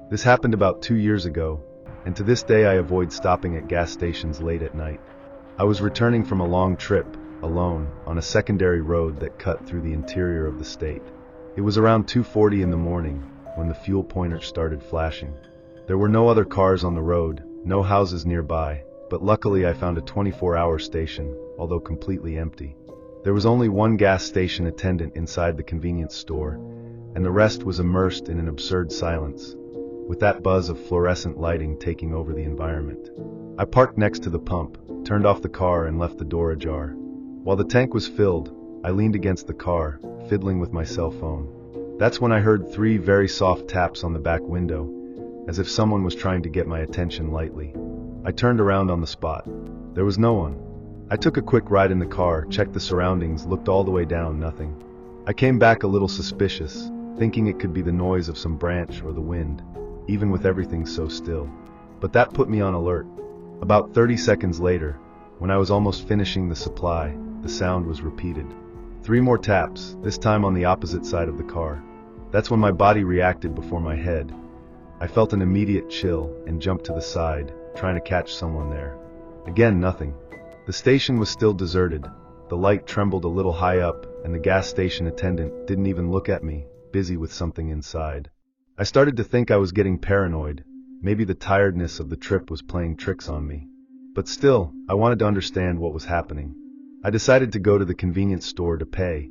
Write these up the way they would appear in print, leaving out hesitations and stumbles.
This happened about 2 years ago, and to this day I avoid stopping at gas stations late at night. I was returning from a long trip, alone, on a secondary road that cut through the interior of the state. It was around 2:40 in the morning when the fuel pointer started flashing. There were no other cars on the road, no houses nearby, but luckily I found a 24-hour station, although completely empty. There was only one gas station attendant inside the convenience store, and the rest was immersed in an absurd silence, with that buzz of fluorescent lighting taking over the environment. I parked next to the pump, turned off the car and left the door ajar. While the tank was filled, I leaned against the car, fiddling with my cell phone. That's when I heard 3 very soft taps on the back window, as if someone was trying to get my attention lightly. I turned around on the spot. There was no one. I took a quick ride in the car, checked the surroundings, looked all the way down, nothing. I came back a little suspicious, thinking it could be the noise of some branch or the wind, even with everything so still. But that put me on alert. About 30 seconds later, when I was almost finishing the supply, the sound was repeated. 3 more taps, this time on the opposite side of the car. That's when my body reacted before my head. I felt an immediate chill and jumped to the side, trying to catch someone there. Again, nothing. The station was still deserted. The light trembled a little high up, and the gas station attendant didn't even look at me, busy with something inside. I started to think I was getting paranoid. Maybe the tiredness of the trip was playing tricks on me. But still, I wanted to understand what was happening. I decided to go to the convenience store to pay,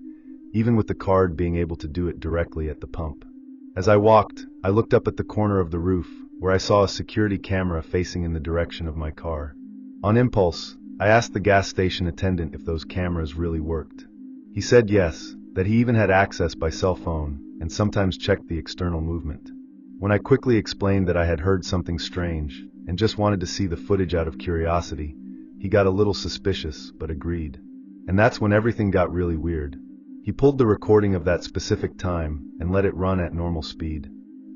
even with the card being able to do it directly at the pump. As I walked, I looked up at the corner of the roof, where I saw a security camera facing in the direction of my car. On impulse, I asked the gas station attendant if those cameras really worked. He said yes, that he even had access by cell phone, and sometimes checked the external movement. When I quickly explained that I had heard something strange, and just wanted to see the footage out of curiosity, he got a little suspicious, but agreed. And that's when everything got really weird. He pulled the recording of that specific time, and let it run at normal speed.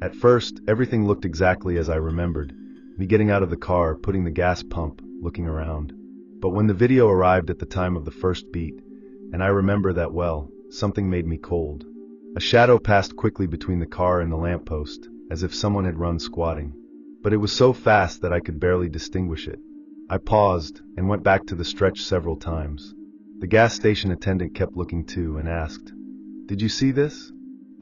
At first, everything looked exactly as I remembered, me getting out of the car, putting the gas pump, looking around. But when the video arrived at the time of the first beat, and I remember that well, something made me cold. A shadow passed quickly between the car and the lamppost, as if someone had run squatting. But it was so fast that I could barely distinguish it. I paused, and went back to the stretch several times. The gas station attendant kept looking too and asked, "Did you see this?"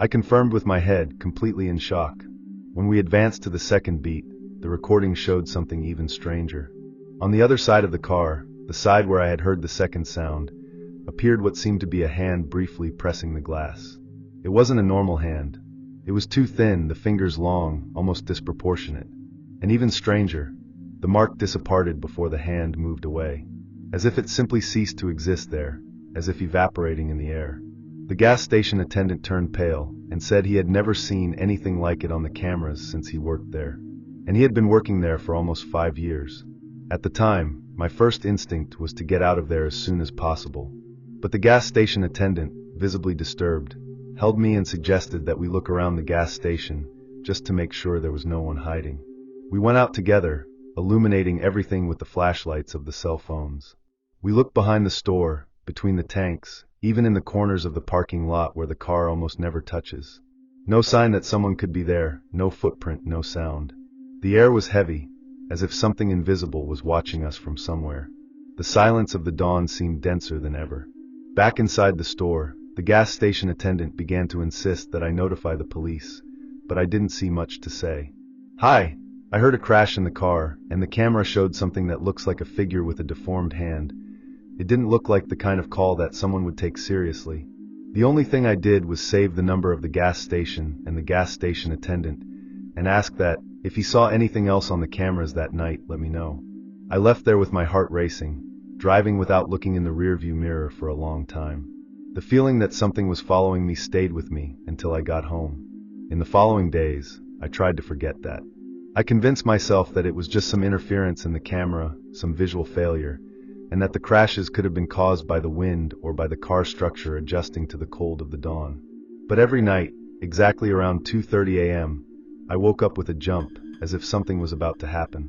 I confirmed with my head, completely in shock. When we advanced to the second beat, the recording showed something even stranger. On the other side of the car, the side where I had heard the second sound, appeared what seemed to be a hand briefly pressing the glass. It wasn't a normal hand. It was too thin, the fingers long, almost disproportionate. And even stranger, the mark disappeared before the hand moved away, as if it simply ceased to exist there, as if evaporating in the air. The gas station attendant turned pale and said he had never seen anything like it on the cameras since he worked there. And he had been working there for almost 5 years. At the time, my first instinct was to get out of there as soon as possible. But the gas station attendant, visibly disturbed, held me and suggested that we look around the gas station, just to make sure there was no one hiding. We went out together, illuminating everything with the flashlights of the cell phones. We looked behind the store, between the tanks, even in the corners of the parking lot where the car almost never touches. No sign that someone could be there, no footprint, no sound. The air was heavy, as if something invisible was watching us from somewhere. The silence of the dawn seemed denser than ever. Back inside the store, the gas station attendant began to insist that I notify the police, but I didn't see much to say. "Hi!" I heard a crash in the car, and the camera showed something that looks like a figure with a deformed hand. It didn't look like the kind of call that someone would take seriously. The only thing I did was save the number of the gas station and the gas station attendant, and ask that, if he saw anything else on the cameras that night, let me know. I left there with my heart racing, driving without looking in the rearview mirror for a long time. The feeling that something was following me stayed with me until I got home. In the following days, I tried to forget that. I convinced myself that it was just some interference in the camera, some visual failure, and that the crashes could have been caused by the wind or by the car structure adjusting to the cold of the dawn. But every night, exactly around 2:30 a.m., I woke up with a jump, as if something was about to happen.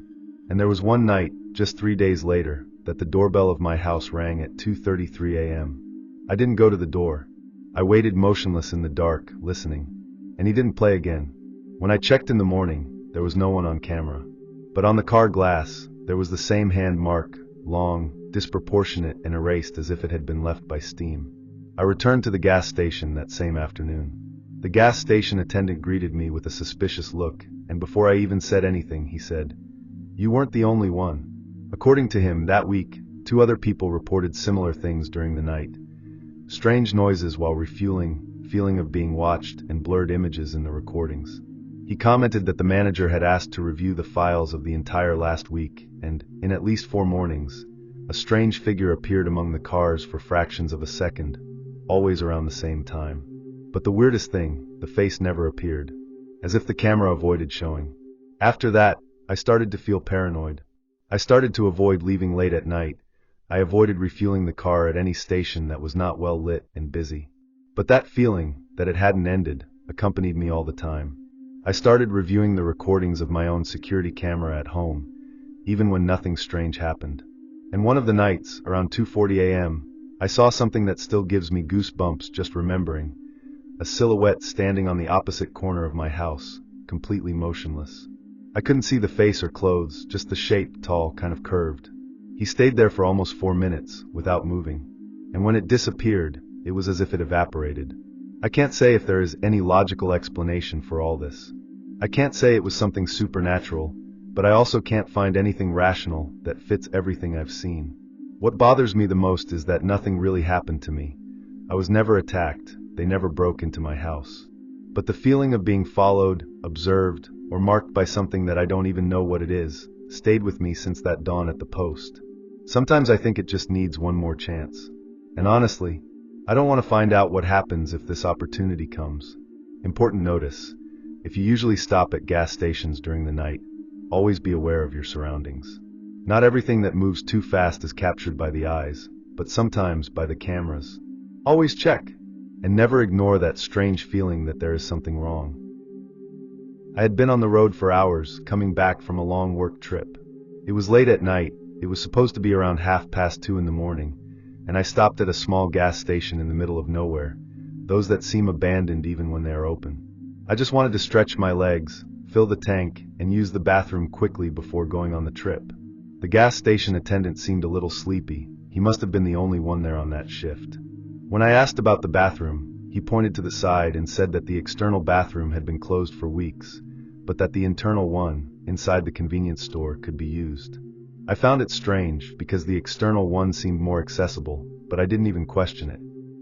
And there was one night, just 3 days later, that the doorbell of my house rang at 2:33 a.m. I didn't go to the door. I waited motionless in the dark, listening. And he didn't play again. When I checked in the morning, there was no one on camera. But on the car glass, there was the same hand mark, long, disproportionate, and erased as if it had been left by steam. I returned to the gas station that same afternoon. The gas station attendant greeted me with a suspicious look, and before I even said anything, he said, "You weren't the only one." According to him, that week, 2 other people reported similar things during the night. Strange noises while refueling, feeling of being watched, and blurred images in the recordings. He commented that the manager had asked to review the files of the entire last week, and, in at least 4 mornings, a strange figure appeared among the cars for fractions of a second, always around the same time. But the weirdest thing, the face never appeared, as if the camera avoided showing. After that, I started to feel paranoid. I started to avoid leaving late at night. I avoided refueling the car at any station that was not well lit and busy. But that feeling, that it hadn't ended, accompanied me all the time. I started reviewing the recordings of my own security camera at home, even when nothing strange happened. And one of the nights, around 2:40 a.m., I saw something that still gives me goosebumps just remembering. A silhouette standing on the opposite corner of my house, completely motionless. I couldn't see the face or clothes, just the shape, tall, kind of curved. He stayed there for almost 4 minutes, without moving. And when it disappeared, it was as if it evaporated. I can't say if there is any logical explanation for all this. I can't say it was something supernatural, but I also can't find anything rational that fits everything I've seen. What bothers me the most is that nothing really happened to me. I was never attacked. They never broke into my house. But the feeling of being followed, observed, or marked by something that I don't even know what it is, stayed with me since that dawn at the post. Sometimes I think it just needs one more chance. And honestly, I don't want to find out what happens if this opportunity comes. Important notice: if you usually stop at gas stations during the night, always be aware of your surroundings. Not everything that moves too fast is captured by the eyes, but sometimes by the cameras. Always check. And never ignore that strange feeling that there is something wrong. I had been on the road for hours, coming back from a long work trip. It was late at night. It was supposed to be around 2:30 in the morning, and I stopped at a small gas station in the middle of nowhere, those that seem abandoned even when they are open. I just wanted to stretch my legs, fill the tank, and use the bathroom quickly before going on the trip. The gas station attendant seemed a little sleepy. He must have been the only one there on that shift. When I asked about the bathroom, he pointed to the side and said that the external bathroom had been closed for weeks, but that the internal one, inside the convenience store, could be used. I found it strange, because the external one seemed more accessible, but I didn't even question it.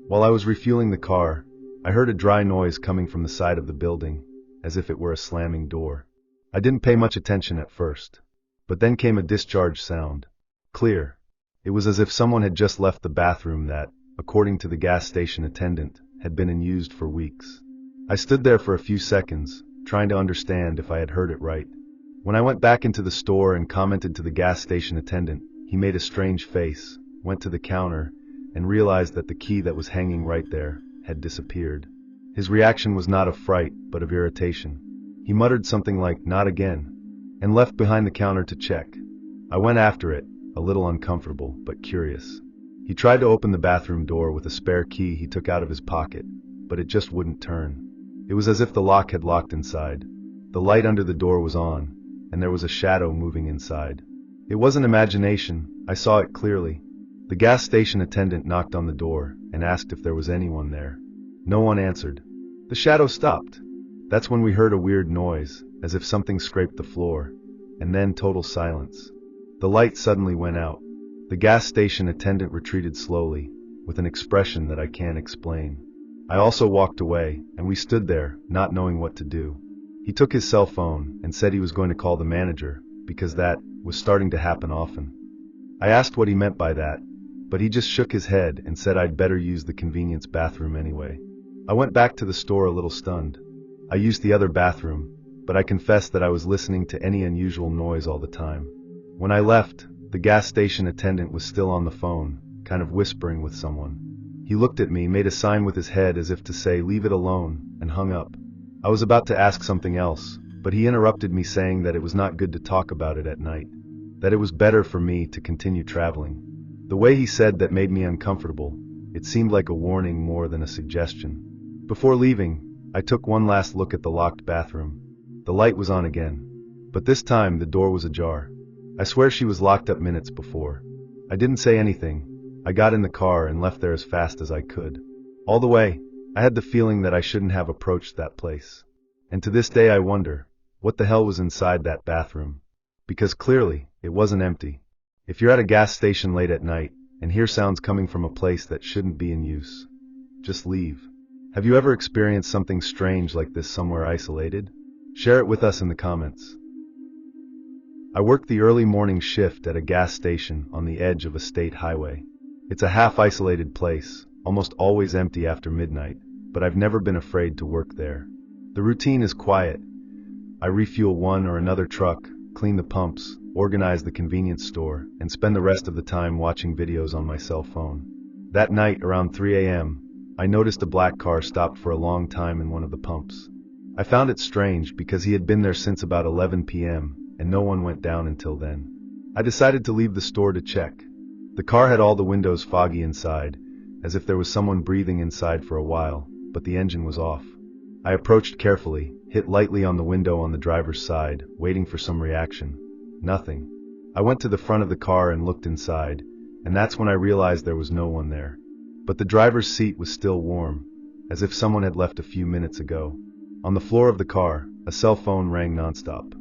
While I was refueling the car, I heard a dry noise coming from the side of the building, as if it were a slamming door. I didn't pay much attention at first, but then came a discharge sound. Clear. It was as if someone had just left the bathroom that, according to the gas station attendant, had been unused for weeks. I stood there for a few seconds, trying to understand if I had heard it right. When I went back into the store and commented to the gas station attendant, he made a strange face, went to the counter, and realized that the key that was hanging right there had disappeared. His reaction was not of fright, but of irritation. He muttered something like, "Not again," and left behind the counter to check. I went after it, a little uncomfortable, but curious. He tried to open the bathroom door with a spare key he took out of his pocket, but it just wouldn't turn. It was as if the lock had locked inside. The light under the door was on, and there was a shadow moving inside. It wasn't imagination, I saw it clearly. The gas station attendant knocked on the door and asked if there was anyone there. No one answered. The shadow stopped. That's when we heard a weird noise, as if something scraped the floor, and then total silence. The light suddenly went out. The gas station attendant retreated slowly, with an expression that I can't explain. I also walked away, and we stood there, not knowing what to do. He took his cell phone and said he was going to call the manager, because that was starting to happen often. I asked what he meant by that, but he just shook his head and said I'd better use the convenience bathroom anyway. I went back to the store a little stunned. I used the other bathroom, but I confessed that I was listening to any unusual noise all the time. When I left, the gas station attendant was still on the phone, kind of whispering with someone. He looked at me, made a sign with his head as if to say, "Leave it alone," and hung up. I was about to ask something else, but he interrupted me saying that it was not good to talk about it at night, that it was better for me to continue traveling. The way he said that made me uncomfortable. It seemed like a warning more than a suggestion. Before leaving, I took one last look at the locked bathroom. The light was on again. But this time, the door was ajar. I swear she was locked up minutes before. I didn't say anything. I got in the car and left there as fast as I could. All the way, I had the feeling that I shouldn't have approached that place. And to this day I wonder, what the hell was inside that bathroom? Because clearly, it wasn't empty. If you're at a gas station late at night, and hear sounds coming from a place that shouldn't be in use, just leave. Have you ever experienced something strange like this somewhere isolated? Share it with us in the comments. I worked the early morning shift at a gas station on the edge of a state highway. It's a half-isolated place, almost always empty after midnight, but I've never been afraid to work there. The routine is quiet. I refuel one or another truck, clean the pumps, organize the convenience store, and spend the rest of the time watching videos on my cell phone. That night, around 3 a.m., I noticed a black car stopped for a long time in one of the pumps. I found it strange because he had been there since about 11 p.m., and no one went down until then. I decided to leave the store to check. The car had all the windows foggy inside, as if there was someone breathing inside for a while, but the engine was off. I approached carefully, hit lightly on the window on the driver's side, waiting for some reaction. Nothing. I went to the front of the car and looked inside, and that's when I realized there was no one there. But the driver's seat was still warm, as if someone had left a few minutes ago. On the floor of the car, a cell phone rang nonstop.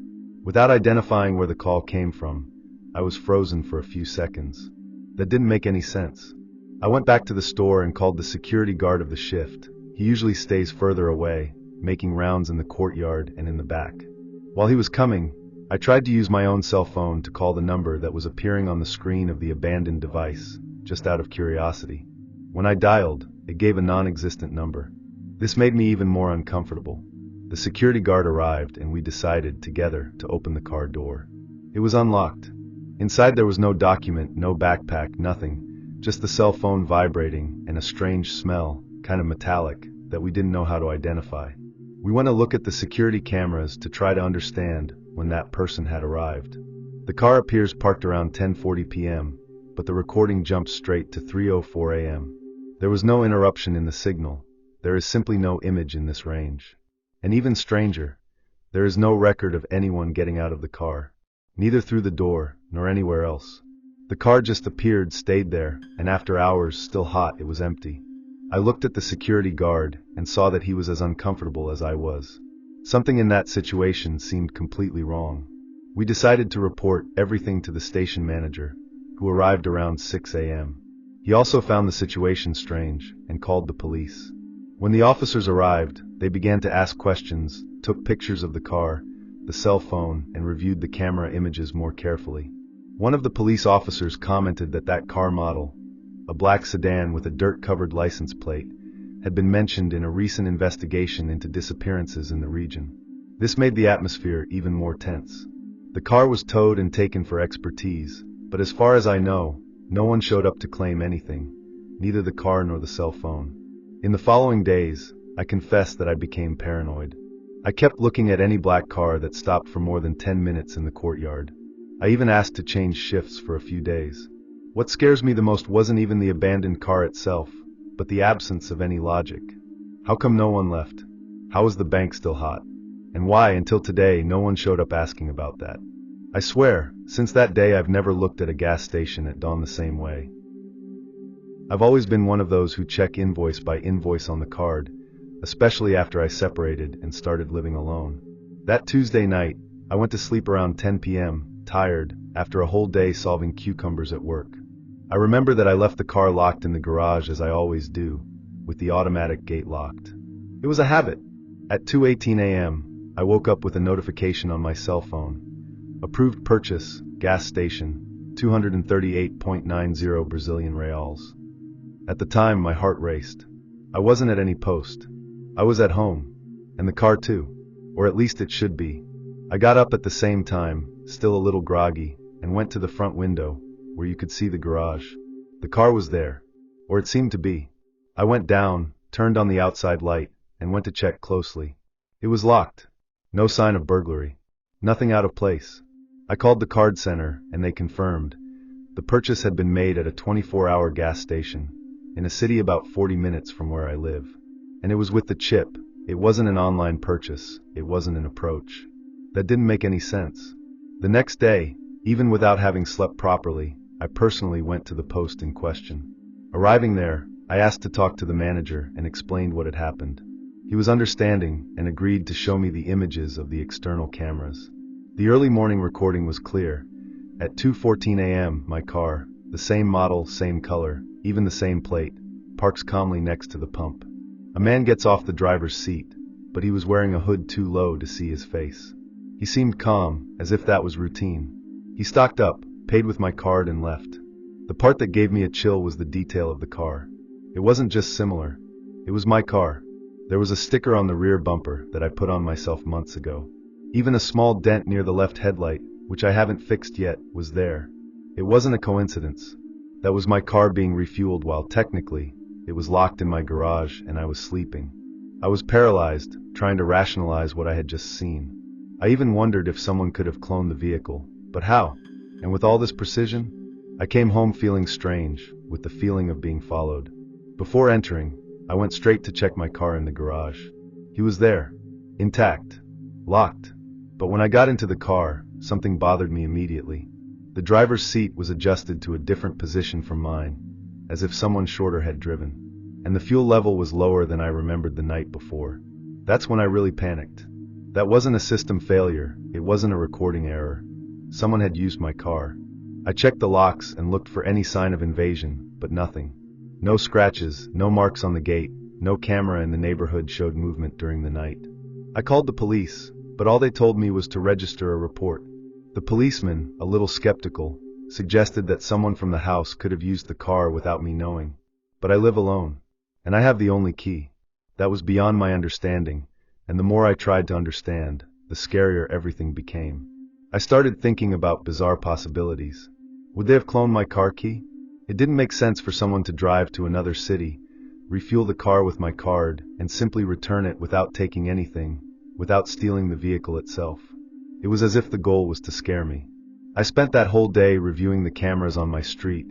Without identifying where the call came from, I was frozen for a few seconds. That didn't make any sense. I went back to the store and called the security guard of the shift. He usually stays further away, making rounds in the courtyard and in the back. While he was coming, I tried to use my own cell phone to call the number that was appearing on the screen of the abandoned device, just out of curiosity. When I dialed, it gave a non-existent number. This made me even more uncomfortable. The security guard arrived and we decided, together, to open the car door. It was unlocked. Inside there was no document, no backpack, nothing, just the cell phone vibrating and a strange smell, kind of metallic, that we didn't know how to identify. We went to look at the security cameras to try to understand when that person had arrived. The car appears parked around 10:40 p.m., but the recording jumps straight to 3:04 a.m. There was no interruption in the signal. There is simply no image in this range. And even stranger, there is no record of anyone getting out of the car, neither through the door nor anywhere else. The car just appeared, stayed there, and after hours, still hot, it was empty. I looked at the security guard and saw that he was as uncomfortable as I was. Something in that situation seemed completely wrong. We decided to report everything to the station manager, who arrived around 6 a.m. He also found the situation strange and called the police. When the officers arrived, they began to ask questions, took pictures of the car, the cell phone, and reviewed the camera images more carefully. One of the police officers commented that that car model, a black sedan with a dirt-covered license plate, had been mentioned in a recent investigation into disappearances in the region. This made the atmosphere even more tense. The car was towed and taken for expertise, but as far as I know, no one showed up to claim anything, neither the car nor the cell phone. In the following days, I confess that I became paranoid. I kept looking at any black car that stopped for more than 10 minutes in the courtyard. I even asked to change shifts for a few days. What scares me the most wasn't even the abandoned car itself, but the absence of any logic. How come no one left? How was the bank still hot? And why, until today, no one showed up asking about that? I swear, since that day I've never looked at a gas station at dawn the same way. I've always been one of those who check invoice by invoice on the card, especially after I separated and started living alone. That Tuesday night, I went to sleep around 10 p.m., tired, after a whole day solving cucumbers at work. I remember that I left the car locked in the garage as I always do, with the automatic gate locked. It was a habit. At 2:18 a.m., I woke up with a notification on my cell phone. Approved purchase, gas station, 238.90 Brazilian reals. At the time, my heart raced. I wasn't at any post. I was at home. And the car too. Or at least it should be. I got up at the same time, still a little groggy, and went to the front window, where you could see the garage. The car was there. Or it seemed to be. I went down, turned on the outside light, and went to check closely. It was locked. No sign of burglary. Nothing out of place. I called the card center, and they confirmed. The purchase had been made at a 24-hour gas station, in a city about 40 minutes from where I live. And it was with the chip. It wasn't an online purchase. It wasn't an approach. That didn't make any sense. The next day, even without having slept properly, I personally went to the post in question. Arriving there, I asked to talk to the manager and explained what had happened. He was understanding and agreed to show me the images of the external cameras. The early morning recording was clear. At 2:14 a.m., my car, the same model, same color, even the same plate, parks calmly next to the pump. A man gets off the driver's seat, but he was wearing a hood too low to see his face. He seemed calm, as if that was routine. He stocked up, paid with my card and left. The part that gave me a chill was the detail of the car. It wasn't just similar. It was my car. There was a sticker on the rear bumper that I put on myself months ago. Even a small dent near the left headlight, which I haven't fixed yet, was there. It wasn't a coincidence. That was my car being refueled while technically, it was locked in my garage and I was sleeping. I was paralyzed, trying to rationalize what I had just seen. I even wondered if someone could have cloned the vehicle, but how? And with all this precision? I came home feeling strange, with the feeling of being followed. Before entering, I went straight to check my car in the garage. He was there, intact, locked. But when I got into the car, something bothered me immediately. The driver's seat was adjusted to a different position from mine, as if someone shorter had driven. And the fuel level was lower than I remembered the night before. That's when I really panicked. That wasn't a system failure, it wasn't a recording error. Someone had used my car. I checked the locks and looked for any sign of invasion, but nothing. No scratches, no marks on the gate, no camera in the neighborhood showed movement during the night. I called the police, but all they told me was to register a report. The policeman, a little skeptical, suggested that someone from the house could have used the car without me knowing. But I live alone, and I have the only key. That was beyond my understanding, and the more I tried to understand, the scarier everything became. I started thinking about bizarre possibilities. Would they have cloned my car key? It didn't make sense for someone to drive to another city, refuel the car with my card, and simply return it without taking anything, without stealing the vehicle itself. It was as if the goal was to scare me. I spent that whole day reviewing the cameras on my street,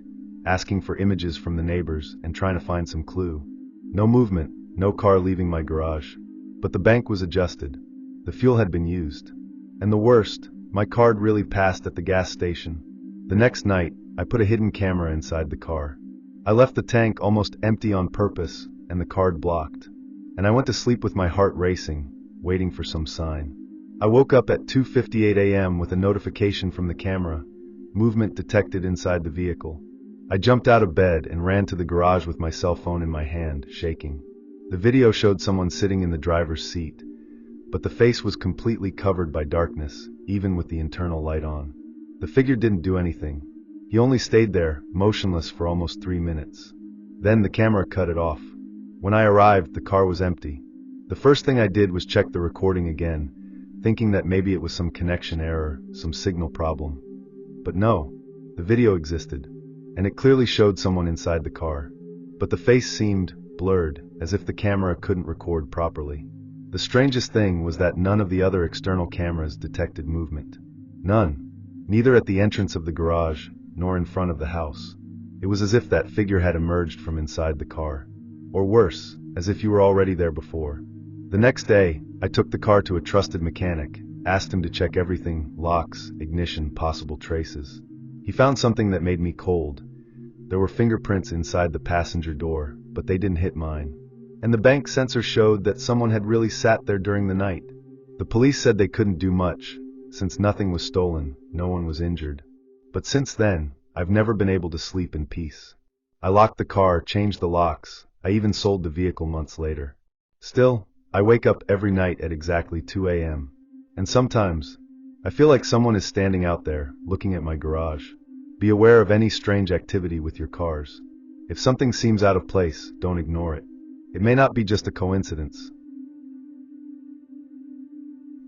asking for images from the neighbors and trying to find some clue. No movement, no car leaving my garage. But the bank was adjusted. The fuel had been used. And the worst, my card really passed at the gas station. The next night, I put a hidden camera inside the car. I left the tank almost empty on purpose and the card blocked. And I went to sleep with my heart racing, waiting for some sign. I woke up at 2:58 a.m. with a notification from the camera, movement detected inside the vehicle. I jumped out of bed and ran to the garage with my cell phone in my hand, shaking. The video showed someone sitting in the driver's seat, but the face was completely covered by darkness, even with the internal light on. The figure didn't do anything. He only stayed there, motionless for almost 3 minutes. Then the camera cut it off. When I arrived, the car was empty. The first thing I did was check the recording again, thinking that maybe it was some connection error, some signal problem. But no, the video existed, and it clearly showed someone inside the car. But the face seemed blurred, as if the camera couldn't record properly. The strangest thing was that none of the other external cameras detected movement. None. Neither at the entrance of the garage, nor in front of the house. It was as if that figure had emerged from inside the car. Or worse, as if you were already there before. The next day, I took the car to a trusted mechanic, asked him to check everything, locks, ignition, possible traces. He found something that made me cold. There were fingerprints inside the passenger door, but they didn't hit mine. And the bank sensor showed that someone had really sat there during the night. The police said they couldn't do much, since nothing was stolen, no one was injured. But since then, I've never been able to sleep in peace. I locked the car, changed the locks, I even sold the vehicle months later. Still, I wake up every night at exactly 2 a.m. And sometimes, I feel like someone is standing out there, looking at my garage. Be aware of any strange activity with your cars. If something seems out of place, don't ignore it. It may not be just a coincidence.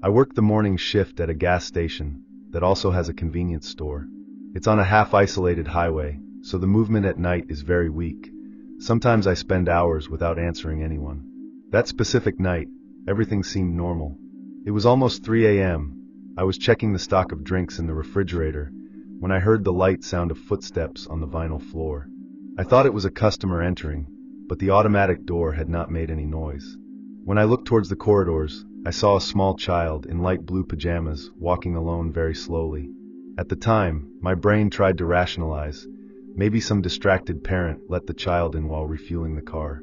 I work the morning shift at a gas station that also has a convenience store. It's on a half-isolated highway, so the movement at night is very weak. Sometimes I spend hours without answering anyone. That specific night, everything seemed normal. It was almost 3 a.m. I was checking the stock of drinks in the refrigerator when I heard the light sound of footsteps on the vinyl floor. I thought it was a customer entering, but the automatic door had not made any noise. When I looked towards the corridors, I saw a small child in light blue pajamas walking alone very slowly. At the time, my brain tried to rationalize. Maybe some distracted parent let the child in while refueling the car.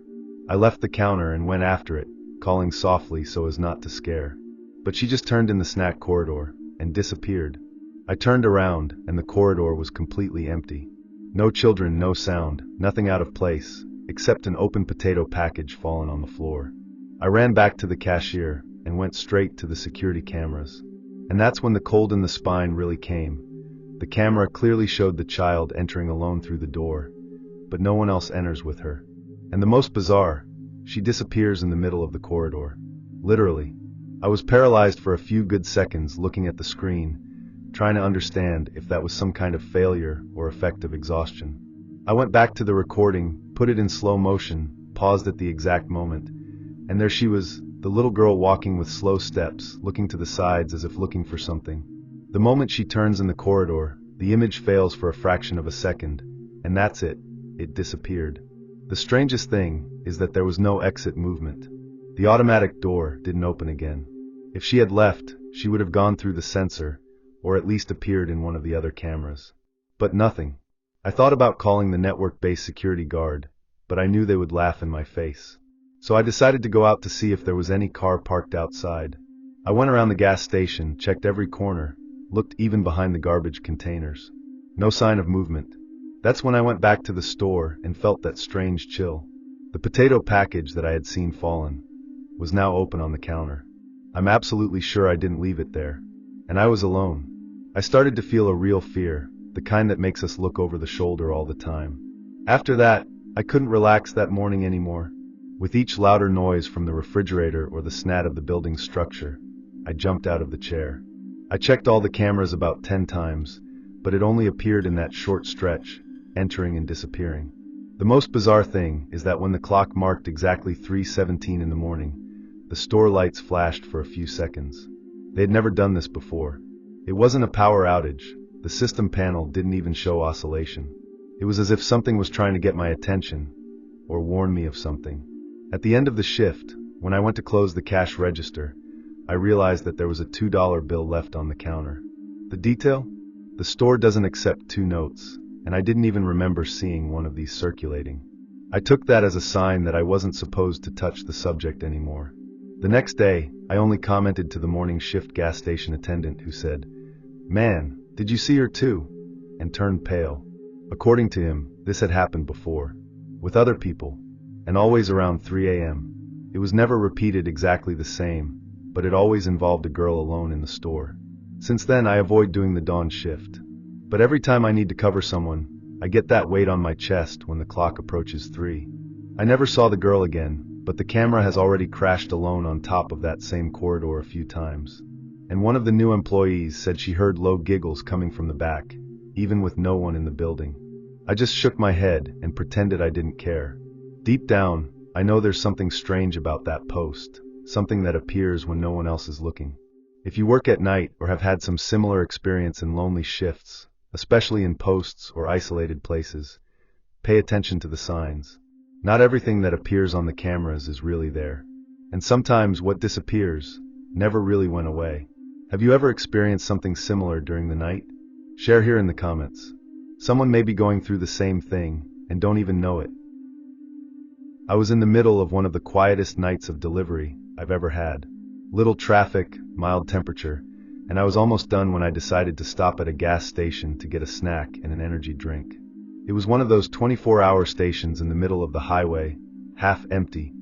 I left the counter and went after it, calling softly so as not to scare. But she just turned in the snack corridor and disappeared. I turned around and the corridor was completely empty. No children, no sound, nothing out of place, except an open potato package fallen on the floor. I ran back to the cashier and went straight to the security cameras. And that's when the cold in the spine really came. The camera clearly showed the child entering alone through the door, but no one else enters with her. And the most bizarre, she disappears in the middle of the corridor. Literally. I was paralyzed for a few good seconds looking at the screen, trying to understand if that was some kind of failure or effect of exhaustion. I went back to the recording, put it in slow motion, paused at the exact moment, and there she was, the little girl walking with slow steps, looking to the sides as if looking for something. The moment she turns in the corridor, the image fails for a fraction of a second, and that's it. It disappeared. The strangest thing is that there was no exit movement. The automatic door didn't open again. If she had left, she would have gone through the sensor, or at least appeared in one of the other cameras. But nothing. I thought about calling the network-based security guard, but I knew they would laugh in my face. So I decided to go out to see if there was any car parked outside. I went around the gas station, checked every corner, looked even behind the garbage containers. No sign of movement. That's when I went back to the store and felt that strange chill. The potato package that I had seen fallen was now open on the counter. I'm absolutely sure I didn't leave it there. And I was alone. I started to feel a real fear, the kind that makes us look over the shoulder all the time. After that, I couldn't relax that morning anymore. With each louder noise from the refrigerator or the snap of the building's structure, I jumped out of the chair. I checked all the cameras about 10 times, but it only appeared in that short stretch, entering and disappearing. The most bizarre thing is that when the clock marked exactly 3:17 in the morning, the store lights flashed for a few seconds. They had never done this before. It wasn't a power outage. The system panel didn't even show oscillation. It was as if something was trying to get my attention, or warn me of something. At the end of the shift, when I went to close the cash register, I realized that there was a $2 bill left on the counter. The detail? The store doesn't accept 2 notes, and I didn't even remember seeing one of these circulating. I took that as a sign that I wasn't supposed to touch the subject anymore. The next day, I only commented to the morning shift gas station attendant who said, "Man, did you see her too?" and turned pale. According to him, this had happened before, with other people, and always around 3 a.m. It was never repeated exactly the same, but it always involved a girl alone in the store. Since then, I avoid doing the dawn shift. But every time I need to cover someone, I get that weight on my chest when the clock approaches 3. I never saw the girl again, but the camera has already crashed alone on top of that same corridor a few times. And one of the new employees said she heard low giggles coming from the back, even with no one in the building. I just shook my head and pretended I didn't care. Deep down, I know there's something strange about that post, something that appears when no one else is looking. If you work at night or have had some similar experience in lonely shifts, especially in posts or isolated places, pay attention to the signs. Not everything that appears on the cameras is really there. And sometimes what disappears never really went away. Have you ever experienced something similar during the night? Share here in the comments. Someone may be going through the same thing and don't even know it. I was in the middle of one of the quietest nights of delivery I've ever had. Little traffic, mild temperature, and I was almost done when I decided to stop at a gas station to get a snack and an energy drink. It was one of those 24-hour stations in the middle of the highway, half empty,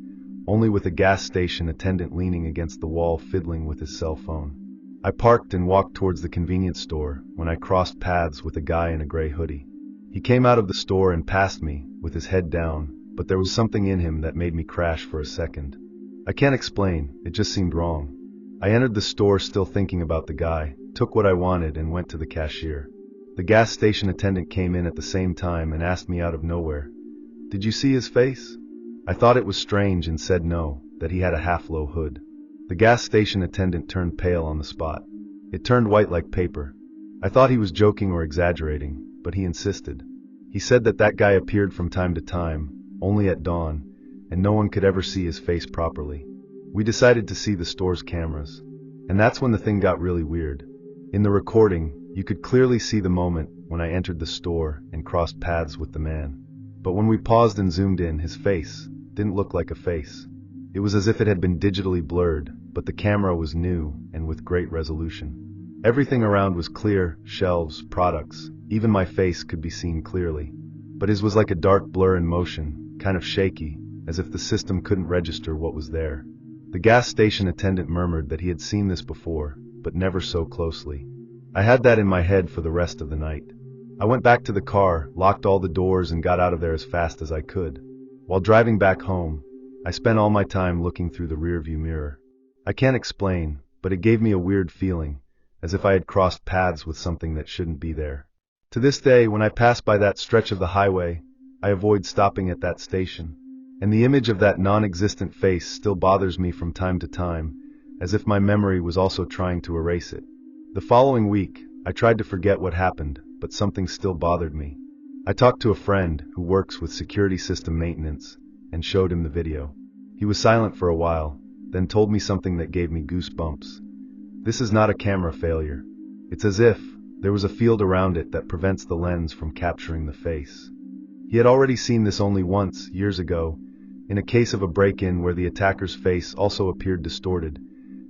only with a gas station attendant leaning against the wall fiddling with his cell phone. I parked and walked towards the convenience store when I crossed paths with a guy in a gray hoodie. He came out of the store and passed me, with his head down, but there was something in him that made me crash for a second. I can't explain, it just seemed wrong. I entered the store still thinking about the guy, took what I wanted and went to the cashier. The gas station attendant came in at the same time and asked me out of nowhere, "Did you see his face?" I thought it was strange and said no, that he had a half-low hood. The gas station attendant turned pale on the spot. It turned white like paper. I thought he was joking or exaggerating, but he insisted. He said that guy appeared from time to time, only at dawn, and no one could ever see his face properly. We decided to see the store's cameras. And that's when the thing got really weird. In the recording, you could clearly see the moment when I entered the store and crossed paths with the man. But when we paused and zoomed in, his face didn't look like a face. It was as if it had been digitally blurred, but the camera was new and with great resolution. Everything around was clear: shelves, products, even my face could be seen clearly. But his was like a dark blur in motion, kind of shaky, as if the system couldn't register what was there. The gas station attendant murmured that he had seen this before, but never so closely. I had that in my head for the rest of the night. I went back to the car, locked all the doors, and got out of there as fast as I could. While driving back home, I spent all my time looking through the rearview mirror. I can't explain, but it gave me a weird feeling, as if I had crossed paths with something that shouldn't be there. To this day, when I pass by that stretch of the highway, I avoid stopping at that station. And the image of that non-existent face still bothers me from time to time, as if my memory was also trying to erase it. The following week, I tried to forget what happened, but something still bothered me. I talked to a friend who works with security system maintenance and showed him the video. He was silent for a while, then told me something that gave me goosebumps. This is not a camera failure. It's as if there was a field around it that prevents the lens from capturing the face. He had already seen this only once, years ago, in a case of a break-in where the attacker's face also appeared distorted,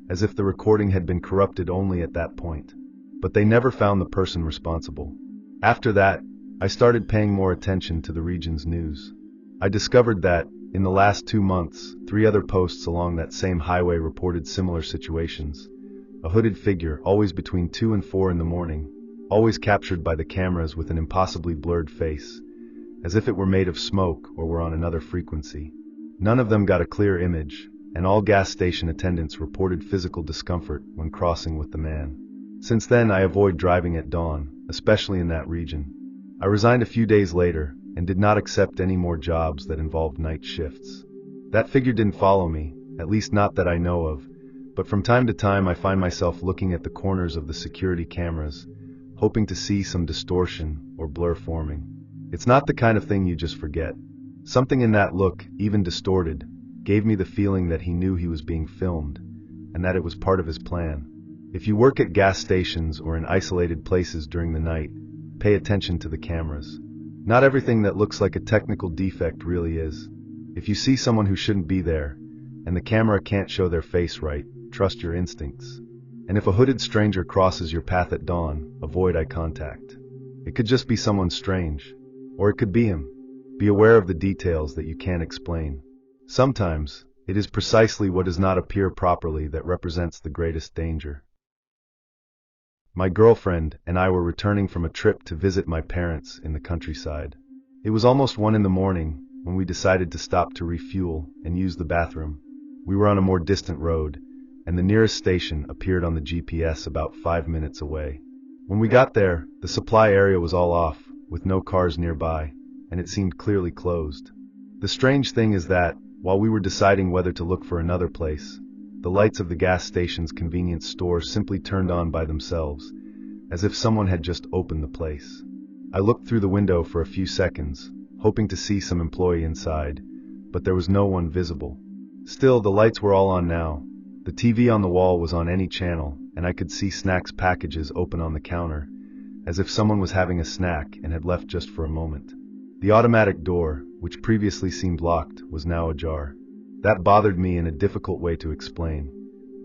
as if the recording had been corrupted only at that point. But they never found the person responsible. After that, I started paying more attention to the region's news. I discovered that, in the last 2 months, 3 other posts along that same highway reported similar situations. A hooded figure, always between 2 and 4 in the morning, always captured by the cameras with an impossibly blurred face, as if it were made of smoke or were on another frequency. None of them got a clear image, and all gas station attendants reported physical discomfort when crossing with the man. Since then, I avoid driving at dawn, especially in that region. I resigned a few days later and did not accept any more jobs that involved night shifts. That figure didn't follow me, at least not that I know of, but from time to time I find myself looking at the corners of the security cameras, hoping to see some distortion or blur forming. It's not the kind of thing you just forget. Something in that look, even distorted, gave me the feeling that he knew he was being filmed, and that it was part of his plan. If you work at gas stations or in isolated places during the night, pay attention to the cameras. Not everything that looks like a technical defect really is. If you see someone who shouldn't be there, and the camera can't show their face right, trust your instincts. And if a hooded stranger crosses your path at dawn, avoid eye contact. It could just be someone strange, or it could be him. Be aware of the details that you can't explain. Sometimes, it is precisely what does not appear properly that represents the greatest danger. My girlfriend and I were returning from a trip to visit my parents in the countryside. It was almost 1 in the morning when we decided to stop to refuel and use the bathroom. We were on a more distant road, and the nearest station appeared on the GPS about 5 minutes away. When we got there, the supply area was all off, with no cars nearby, and it seemed clearly closed. The strange thing is that, while we were deciding whether to look for another place, the lights of the gas station's convenience store simply turned on by themselves, as if someone had just opened the place. I looked through the window for a few seconds, hoping to see some employee inside, but there was no one visible. Still, the lights were all on now. The TV on the wall was on any channel, and I could see snacks packages open on the counter, as if someone was having a snack and had left just for a moment. The automatic door, which previously seemed locked, was now ajar. That bothered me in a difficult way to explain.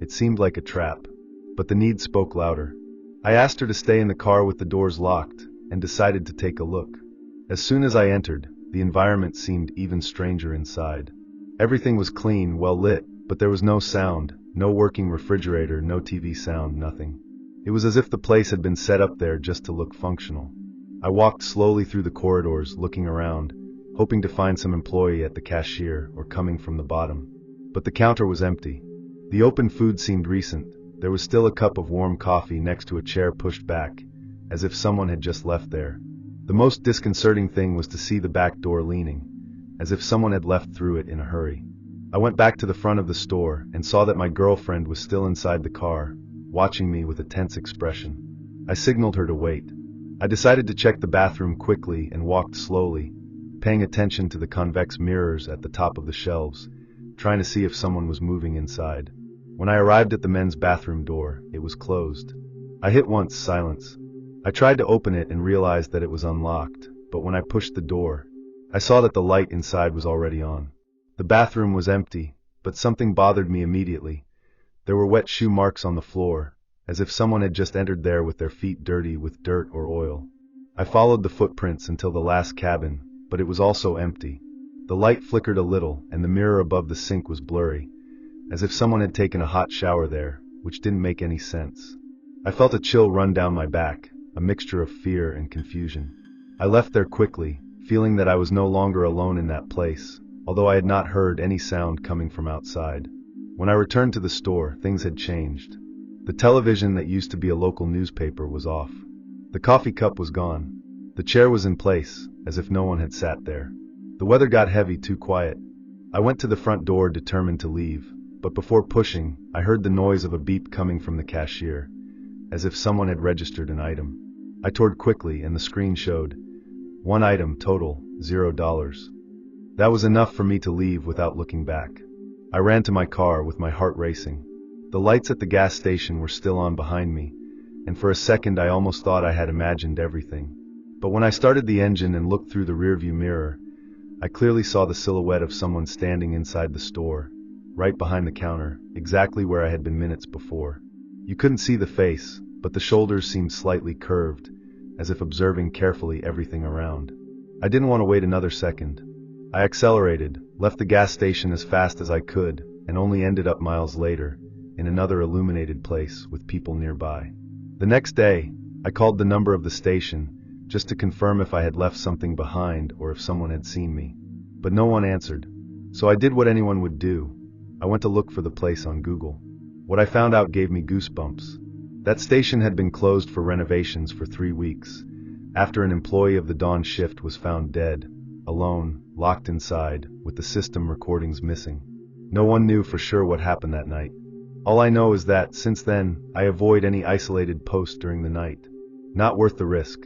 It seemed like a trap, but the need spoke louder. I asked her to stay in the car with the doors locked, and decided to take a look. As soon as I entered, the environment seemed even stranger inside. Everything was clean, well lit, but there was no sound, no working refrigerator, no TV sound, nothing. It was as if the place had been set up there just to look functional. I walked slowly through the corridors, looking around, hoping to find some employee at the cashier or coming from the bottom. But the counter was empty. The open food seemed recent. There was still a cup of warm coffee next to a chair pushed back, as if someone had just left there. The most disconcerting thing was to see the back door leaning, as if someone had left through it in a hurry. I went back to the front of the store and saw that my girlfriend was still inside the car, watching me with a tense expression. I signaled her to wait. I decided to check the bathroom quickly and walked slowly, paying attention to the convex mirrors at the top of the shelves, trying to see if someone was moving inside. When I arrived at the men's bathroom door, it was closed. I hit once, silence. I tried to open it and realized that it was unlocked, but when I pushed the door, I saw that the light inside was already on. The bathroom was empty, but something bothered me immediately. There were wet shoe marks on the floor, as if someone had just entered there with their feet dirty with dirt or oil. I followed the footprints until the last cabin, but it was also empty. The light flickered a little, and the mirror above the sink was blurry, as if someone had taken a hot shower there, which didn't make any sense. I felt a chill run down my back, a mixture of fear and confusion. I left there quickly, feeling that I was no longer alone in that place, although I had not heard any sound coming from outside. When I returned to the store, things had changed. The television that used to be a local newspaper was off. The coffee cup was gone. The chair was in place, as if no one had sat there. The weather got heavy, too quiet. I went to the front door determined to leave, but before pushing, I heard the noise of a beep coming from the cashier, as if someone had registered an item. I toured quickly and the screen showed, one item, total, $0. That was enough for me to leave without looking back. I ran to my car with my heart racing. The lights at the gas station were still on behind me, and for a second I almost thought I had imagined everything. But when I started the engine and looked through the rearview mirror, I clearly saw the silhouette of someone standing inside the store, right behind the counter, exactly where I had been minutes before. You couldn't see the face, but the shoulders seemed slightly curved, as if observing carefully everything around. I didn't want to wait another second. I accelerated, left the gas station as fast as I could, and only ended up miles later, in another illuminated place with people nearby. The next day, I called the number of the station, just to confirm if I had left something behind or if someone had seen me. But no one answered. So I did what anyone would do. I went to look for the place on Google. What I found out gave me goosebumps. That station had been closed for renovations for 3 weeks, after an employee of the dawn shift was found dead, alone, locked inside, with the system recordings missing. No one knew for sure what happened that night. All I know is that, since then, I avoid any isolated post during the night. Not worth the risk.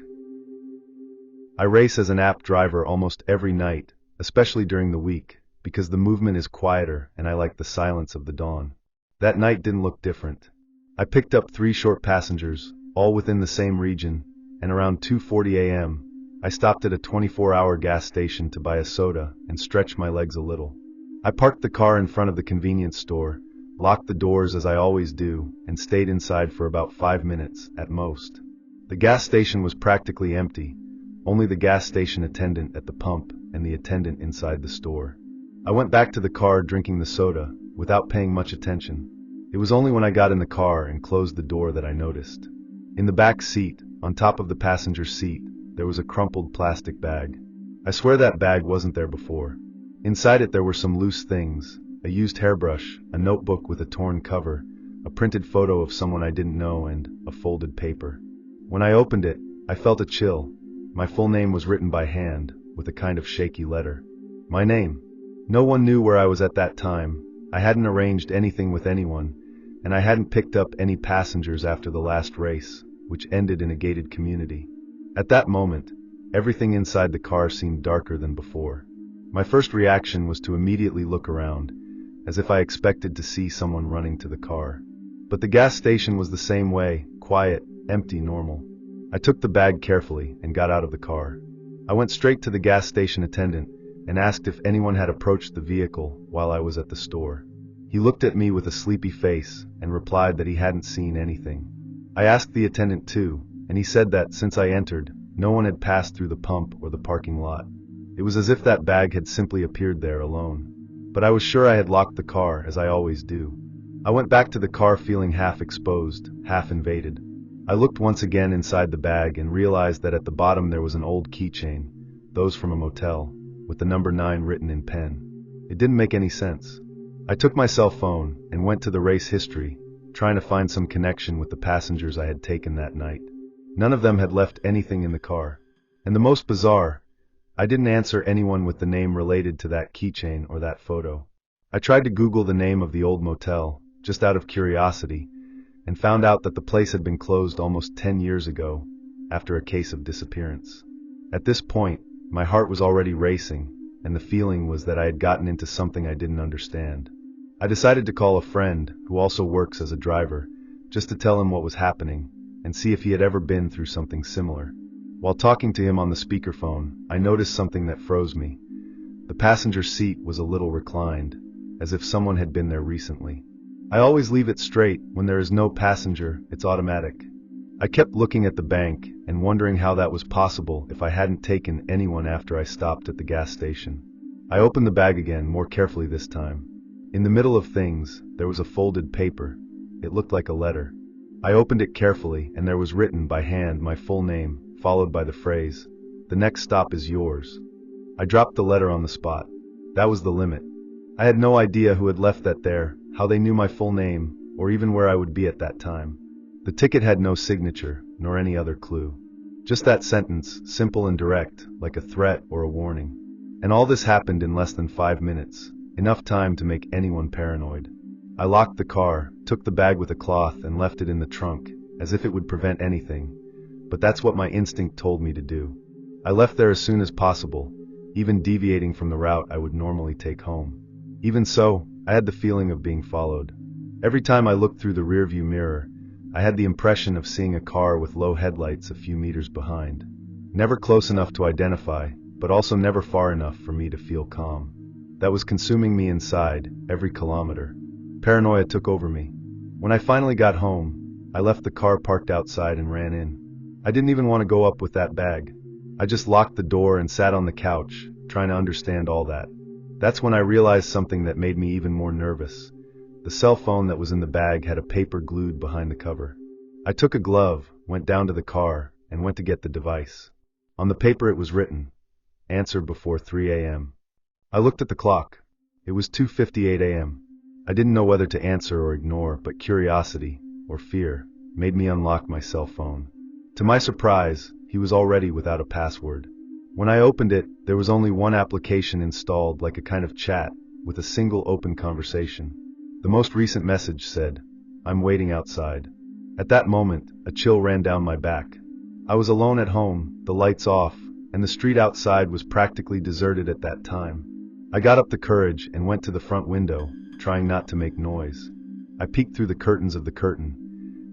I race as an app driver almost every night, especially during the week, because the movement is quieter and I like the silence of the dawn. That night didn't look different. I picked up 3 short passengers, all within the same region, and around 2:40 a.m., I stopped at a 24-hour gas station to buy a soda and stretch my legs a little. I parked the car in front of the convenience store, locked the doors as I always do, and stayed inside for about 5 minutes, at most. The gas station was practically empty, only the gas station attendant at the pump and the attendant inside the store. I went back to the car drinking the soda, without paying much attention. It was only when I got in the car and closed the door that I noticed. In the back seat, on top of the passenger seat, there was a crumpled plastic bag. I swear that bag wasn't there before. Inside it there were some loose things, a used hairbrush, a notebook with a torn cover, a printed photo of someone I didn't know, and a folded paper. When I opened it, I felt a chill. My full name was written by hand, with a kind of shaky letter. My name. No one knew where I was at that time. I hadn't arranged anything with anyone, and I hadn't picked up any passengers after the last race, which ended in a gated community. At that moment, everything inside the car seemed darker than before. My first reaction was to immediately look around, as if I expected to see someone running to the car. But the gas station was the same way, quiet, empty, normal. I took the bag carefully and got out of the car. I went straight to the gas station attendant and asked if anyone had approached the vehicle while I was at the store. He looked at me with a sleepy face and replied that he hadn't seen anything. I asked the attendant too, and he said that since I entered, no one had passed through the pump or the parking lot. It was as if that bag had simply appeared there alone. But I was sure I had locked the car, as I always do. I went back to the car feeling half exposed, half invaded. I looked once again inside the bag and realized that at the bottom there was an old keychain, those from a motel, with the number 9 written in pen. It didn't make any sense. I took my cell phone and went to the race history, trying to find some connection with the passengers I had taken that night. None of them had left anything in the car. And the most bizarre, I didn't answer anyone with the name related to that keychain or that photo. I tried to Google the name of the old motel, just out of curiosity, and found out that the place had been closed almost 10 years ago, after a case of disappearance. At this point, my heart was already racing, and the feeling was that I had gotten into something I didn't understand. I decided to call a friend, who also works as a driver, just to tell him what was happening, and see if he had ever been through something similar. While talking to him on the speakerphone, I noticed something that froze me. The passenger seat was a little reclined, as if someone had been there recently. I always leave it straight when there is no passenger, it's automatic. I kept looking at the bank and wondering how that was possible if I hadn't taken anyone after I stopped at the gas station. I opened the bag again, more carefully this time. In the middle of things, there was a folded paper. It looked like a letter. I opened it carefully, and there was written by hand my full name, followed by the phrase, "The next stop is yours." I dropped the letter on the spot. That was the limit. I had no idea who had left that there, how they knew my full name, or even where I would be at that time. The ticket had no signature, nor any other clue. Just that sentence, simple and direct, like a threat or a warning. And all this happened in less than 5 minutes, enough time to make anyone paranoid. I locked the car, took the bag with a cloth and left it in the trunk, as if it would prevent anything. But that's what my instinct told me to do. I left there as soon as possible, even deviating from the route I would normally take home. Even so, I had the feeling of being followed. Every time I looked through the rearview mirror, I had the impression of seeing a car with low headlights a few meters behind. Never close enough to identify, but also never far enough for me to feel calm. That was consuming me inside, every kilometer. Paranoia took over me. When I finally got home, I left the car parked outside and ran in. I didn't even want to go up with that bag. I just locked the door and sat on the couch, trying to understand all that. That's when I realized something that made me even more nervous. The cell phone that was in the bag had a paper glued behind the cover. I took a glove, went down to the car, and went to get the device. On the paper it was written, "Answer before 3 a.m." I looked at the clock. It was 2:58 a.m. I didn't know whether to answer or ignore, but curiosity, or fear, made me unlock my cell phone. To my surprise, he was already without a password. When I opened it, there was only one application installed, like a kind of chat, with a single open conversation. The most recent message said, "I'm waiting outside." At that moment, a chill ran down my back. I was alone at home, the lights off, and the street outside was practically deserted at that time. I got up the courage and went to the front window, trying not to make noise. I peeked through the curtains of the curtain,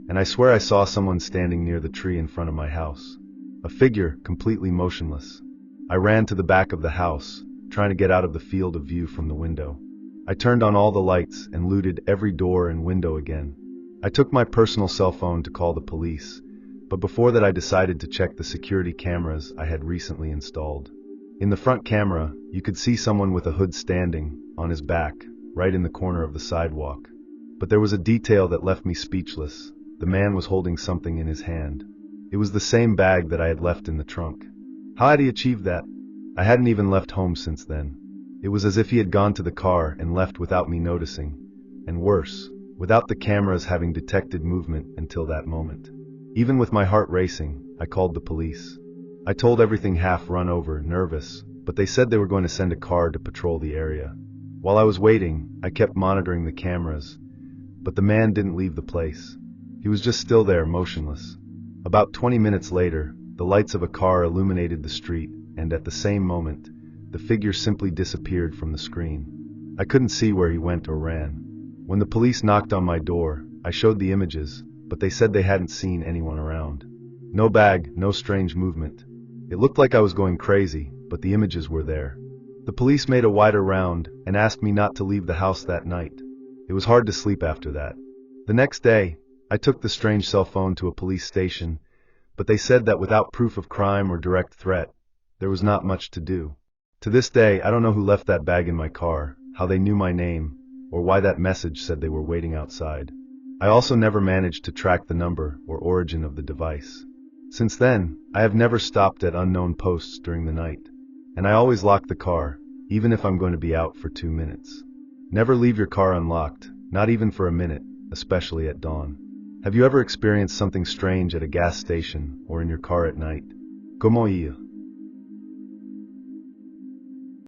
and I swear I saw someone standing near the tree in front of my house. A figure, completely motionless. I ran to the back of the house, trying to get out of the field of view from the window. I turned on all the lights and looted every door and window again. I took my personal cell phone to call the police, but before that I decided to check the security cameras I had recently installed. In the front camera, you could see someone with a hood standing, on his back, right in the corner of the sidewalk. But there was a detail that left me speechless. The man was holding something in his hand. It was the same bag that I had left in the trunk. How had he achieved that? I hadn't even left home since then. It was as if he had gone to the car and left without me noticing. And worse, without the cameras having detected movement until that moment. Even with my heart racing, I called the police. I told everything half run over, nervous, but they said they were going to send a car to patrol the area. While I was waiting, I kept monitoring the cameras, but the man didn't leave the place. He was just still there, motionless. About 20 minutes later, the lights of a car illuminated the street, and at the same moment, the figure simply disappeared from the screen. I couldn't see where he went or ran. When the police knocked on my door, I showed the images, but they said they hadn't seen anyone around. No bag, no strange movement. It looked like I was going crazy, but the images were there. The police made a wider round and asked me not to leave the house that night. It was hard to sleep after that. The next day, I took the strange cell phone to a police station, but they said that without proof of crime or direct threat, there was not much to do. To this day, I don't know who left that bag in my car, how they knew my name, or why that message said they were waiting outside. I also never managed to track the number or origin of the device. Since then, I have never stopped at unknown posts during the night, and I always lock the car, even if I'm going to be out for 2 minutes. Never leave your car unlocked, not even for a minute, especially at dawn. Have you ever experienced something strange at a gas station or in your car at night? Como ir?